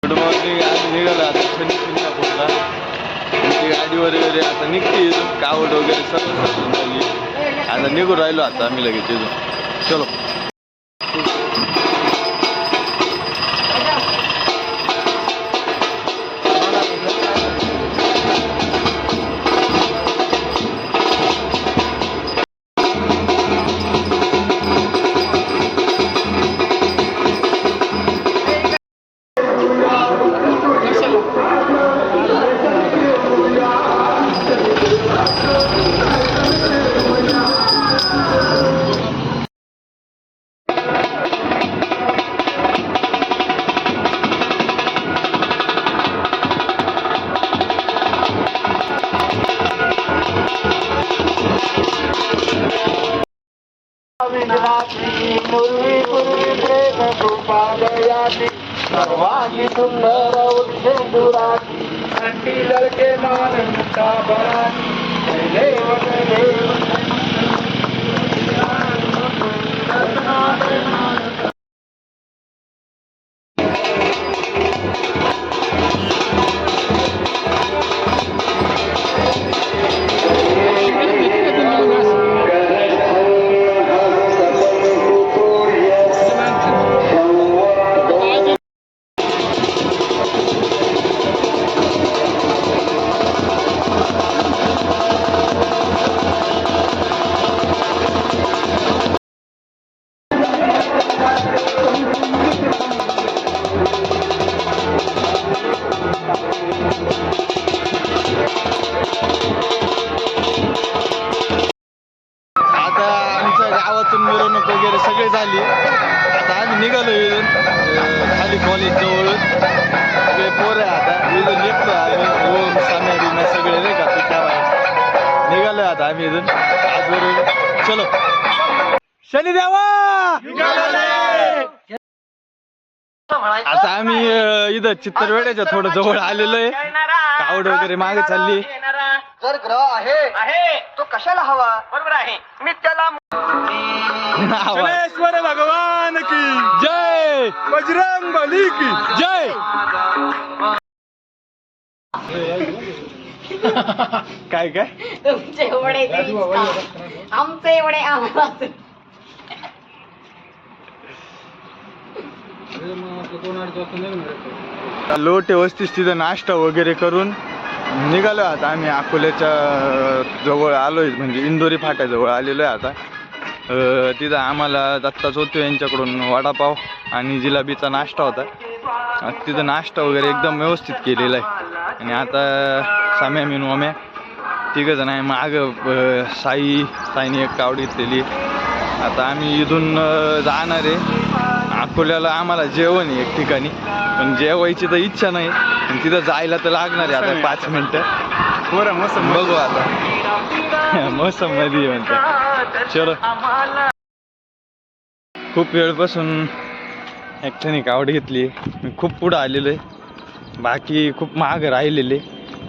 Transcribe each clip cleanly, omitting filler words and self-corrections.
Good morning. आम्ही निघालो आता शिंगणापूरला. आमची गाडी वगैरे आता निघते इथून. कावड वगैरे सर्व सजून झाली. आता निघून राहिलो आता आम्ही लगेच इथून. चलो. सर्वांगी सुंदर उद्दुराची थंडी लड़के मानता बराती देव मिरवणूक वगैरे सगळी झाली. आता आम्ही निघालो इथून खाली कॉलेज जवळून. सगळे पोरं आहे आता इथून निघतो आम्ही. ओम साम्या सगळे नाही का पिठा बाहेर निघालोय आता आम्ही इथून आजवरून. चलो. शनिदेवा. आता आम्ही इथं चित्तरवेड्याच्या थोडं जवळ आलेलो आहे. कावड वगैरे मागे चालली. जर ग्रह आहे तो कशाला हवा? बरोबर आहे. मी त्याला गणेश्वर भगवान की जय. बजरंग बली की जय. काय काय तुमचे वडे आमचे वडे आम्हाला. लोटे वस्तीस तिथं नाश्ता वगैरे करून निघालो आता आम्ही. अकोल्याच्या जवळ आलोय म्हणजे इंदोरी फाट्याजवळ आलेलो आहे आता. तिथं आम्हाला दत्ता चोते यांच्याकडून वडापाव आणि जिलेबीचा नाश्ता होता. तिथं नाश्ता वगैरे एकदम व्यवस्थित केलेला आहे. आणि आता साम्या मीनू आम्ही तिघं जण आहे. मागं साईने एक कावड घेतलेली. आता आम्ही इथून जाणार आहे अकोल्याला. आम्हाला जेवण आहे एक ठिकाणी पण जेवायची तर इच्छा नाही. पण तिथं जायला तर लागणार आहे आता 5 मिनटं. बरं मोसम बघू आता. मोसम मध्ये म्हणतात. चलो. खूप वेळपासून एकट्याने कावड घेतली. मी खूप पुढं आलेलो आहे. बाकी खूप महाग राहिलेले.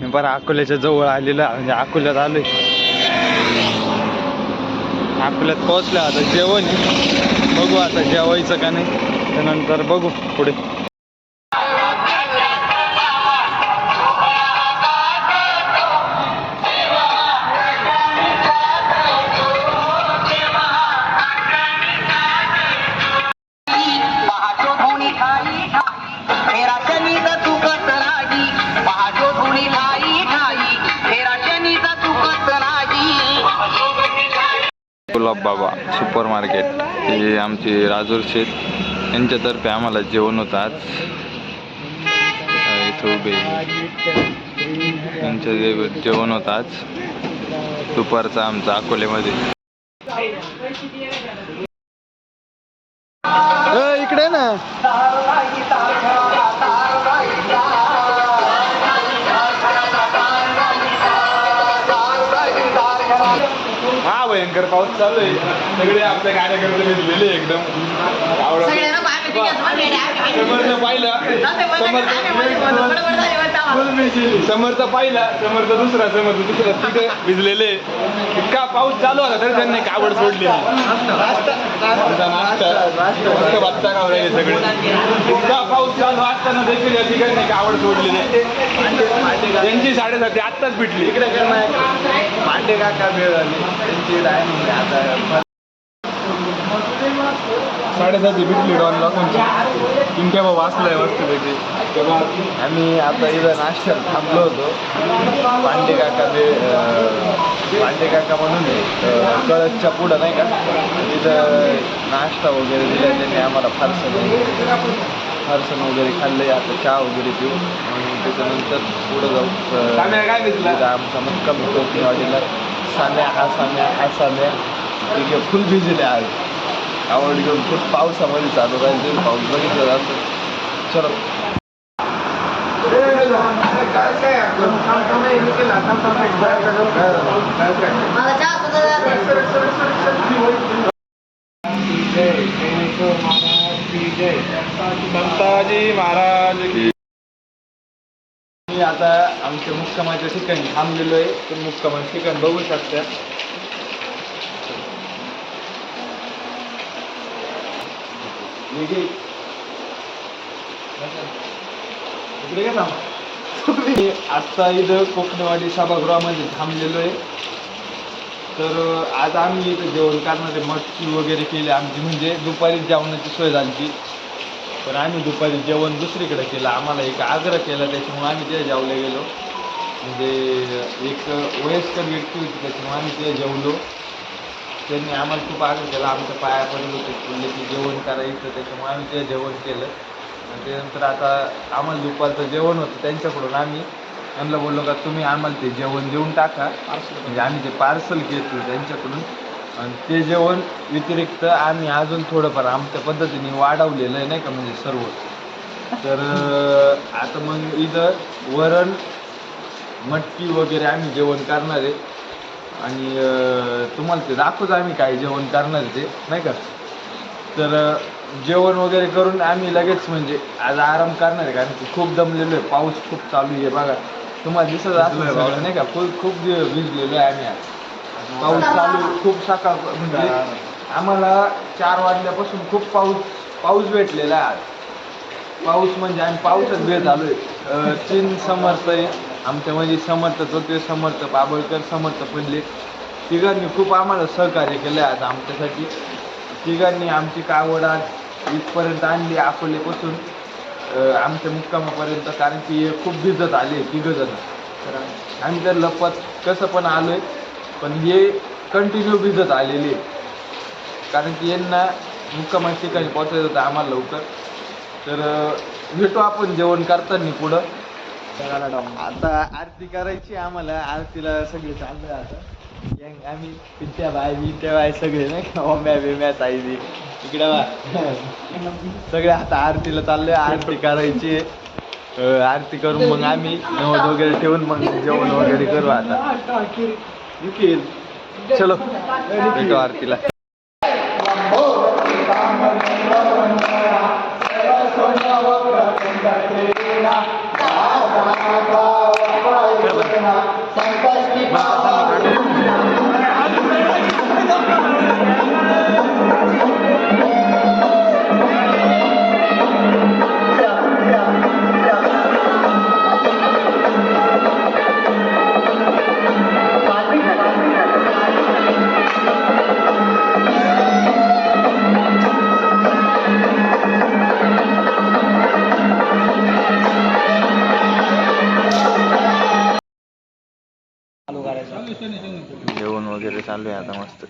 मी बरं अकोल्याच्या जवळ आलेलं म्हणजे अकोल्यात आलोय. अकोल्यात पोहोचलं. आता जेवण बघू आता जेवायचं का नाही त्यानंतर बघू पुढे. गुलाब बाबा सुपर मार्केट हे आमचे राजूर शेत यांच्यातर्फे आम्हाला जेवण होतं आज. इथं उभे यांचं जेवण होतं आज दुपारचं आमचं अकोल्यामध्ये. इकडे ना हा भयंकर पाऊस चालू आहे. सगळे आपल्या कार्यकर्ते घेतलेले एकदम पाहिलं. समर्थ पहिला, समर्थ दुसरा, समर्थ तिसरा, तिघे भिजलेले. इतका पाऊस चालू होता तरी त्यांनी कावड सोडली नाही. नाश्ता बत्ता गावरायले सगळे. इतका पाऊस चालू असताना देखील या ठिकाणी कावड सोडली नाही. त्यांची 7:30 आत्ताच पिटली. इकडे पांडे काका वेळ झाली त्यांची टायमिंग आता 7:30 भेटली डॉनला कोणची तुमच्या बाबा वाचलाय मस्तपैकी. तेव्हा आम्ही आता इथं नाश्त्यात थांबलो होतो. पांडे काका म्हणून कळसच्या पुढं नाही का तिथं नाश्ता वगैरे दिला त्यांनी आम्हाला. फारसन वगैरे खाल्लं. आता चहा वगैरे पिऊ आणि त्याच्यानंतर पुढं जाऊ. आमचा मुक्काम कोकणवाडीला. साम्या ठीक आहे. फुल भिजले आज. आवड घेऊन खूप पावसामध्ये चालू राहील. पाऊस बघितलं जातं. चलो संताजी महाराज की. मी आता आमच्या मुक्कामाच्या ठिकाणी थांबलेलो आहे. तुम्ही मुक्कामाचं ठिकाण बघू शकता. आता इथं कोकणवाडी सभागृहामध्ये थांबलेलो आहे. तर आज आम्ही इथं जेवण करणारे मटकी वगैरे केले आमची. म्हणजे दुपारी जेवणाची सोय झाली. पण आम्ही दुपारी जेवण दुसरीकडे केलं. आम्हाला एक आग्रह केला त्याच्यामुळे आम्ही तिथे जेवले गेलो. म्हणजे एक वयस्कर व्यक्ती होती त्याच्यामुळे आम्ही तिथे जेवलो. त्यांनी आम्हाला खूप आग्रह केला. आमच्या पाया पडले होते बोलले की जेवण करायचं. त्याच्यामुळे आम्ही ते जेवण केलं. आणि त्यानंतर आता आम्हाला दुपारचं जेवण होतं त्यांच्याकडून. आम्ही त्यांना बोललो का तुम्ही आम्हाला ते जेवण देऊन टाका. म्हणजे आम्ही ते पार्सल घेतो त्यांच्याकडून. आणि ते जेवण व्यतिरिक्त आम्ही अजून थोडंफार आमच्या पद्धतीने वाढवलेलं आहे नाही का म्हणजे सर्व. तर आता मग इथं वरण मटकी वगैरे आम्ही जेवण करणार आहे. आणि तुम्हाला ते दाखवतो आम्ही काय जेवण करणार आहे ते नाही का. तर जेवण वगैरे करून आम्ही लगेच म्हणजे आज आराम करणार आहे. कारण की खूप दमलेलो आहे. पाऊस खूप चालू आहे बघा. तुम्हाला दिसत असलं नाही का. खूप भिजलेलो आहे आम्ही आज. पाऊस चालू खूप सकाळ म्हणजे आम्हाला 4 वाजल्यापासून खूप पाऊस भेटलेला आहे आज. पाऊस म्हणजे आम्ही पाऊसच भेट आलो आहे. 3 समर्थ आहे आमच्यामध्ये. समर्थ चौथे समर्थ बाबळकर समर्थ पडले. तिघांनी खूप आम्हाला सहकार्य केलं आहे आज आमच्यासाठी. तिघांनी आमची कावड आज इथपर्यंत आणली अकोलेपासून आमच्या मुक्कामापर्यंत. कारण की हे खूप भिजत आले तिघंजण. तर आम्ही तर लपत कसं पण आलो आहे. पण हे कंटिन्यू भिजत आलेले. कारण की यांना मुक्कामाच्या ठिकाणी पोचायचं होतं आम्हाला लवकर. तर भेटू आपण जेवण करताना पुढं. आता आरती करायची आम्हाला. आरतीला सगळे चाललंय आता. आम्ही पित्या बाय सगळे नाही का. ओम्या बिम्या ताईदी इकडे सगळे आता आरतीला चाललोय. आरती करायची. आरती करून मग आम्ही नवद वगैरे ठेवून मग जेवण वगैरे करू. आता चलो भेटू आरतीला. जेवण वगैरे चालू आहे आता मस्त.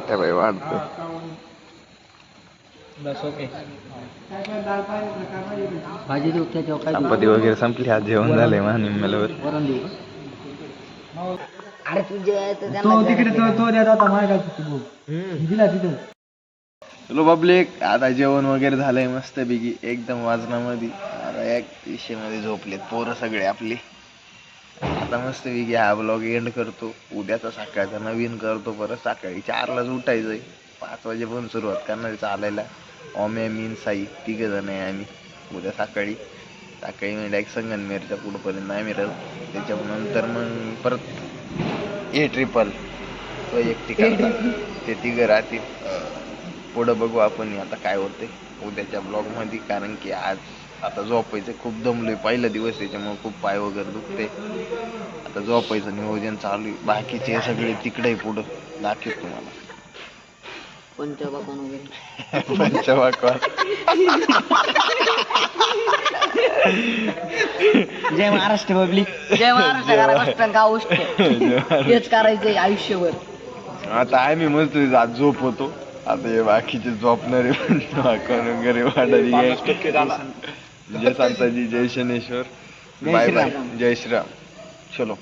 भाई वाढतो. चपाती वगैरे संपली. आज जेवण झालंय निम्म्यावर. चलो पब्लिक आता जेवण वगैरे झालंय मस्त पैकी एकदम वाजनामध्ये. आता एक दिशेमध्ये झोपलेत पोरं सगळे आपली. आता मस्त पैकी हा ब्लॉग एंड करतो. उद्याचा सकाळचा नवीन करतो. परत सकाळी 4लाच उठायचंय. 5 वाजेपर्यंत सुरुवात करणार चालायला. ओम्या मीन साई 3 जण आहे आम्ही उद्या सकाळी. काही मी डायरेक्ट संगमनेरच्या पुढपर्यंत आम्ही राहू. त्याच्यानंतर मग परत ए ट्रिपल तो एक ठिकाण ते तिघं राहतील. पुढं बघू आपण आता काय होते उद्याच्या ब्लॉग मध्ये, कारण की आज आता झोपायचं खूप दमलोय, पहिला दिवस त्याच्यामुळे खूप पाय वगैरे दुखते. आता झोपायचं नियोजन चालू आहे. बाकीचे सगळे तिकडे पुढं दाखवत तुम्हाला. पंचवाकण वगैरे पंचवाकण जय महाराष्ट्र पब्लिक, जय महाराष्ट्र करा गाव हेच करायचंय आयुष्यभर. आता आम्ही मस्त आज झोप होतो. आता हे बाकीचे झोपणारे पंचवाकण वगैरे वाढारी जय संताजी, जय शनेश्वर, बाय बाय, जय श्रीराम. चलो.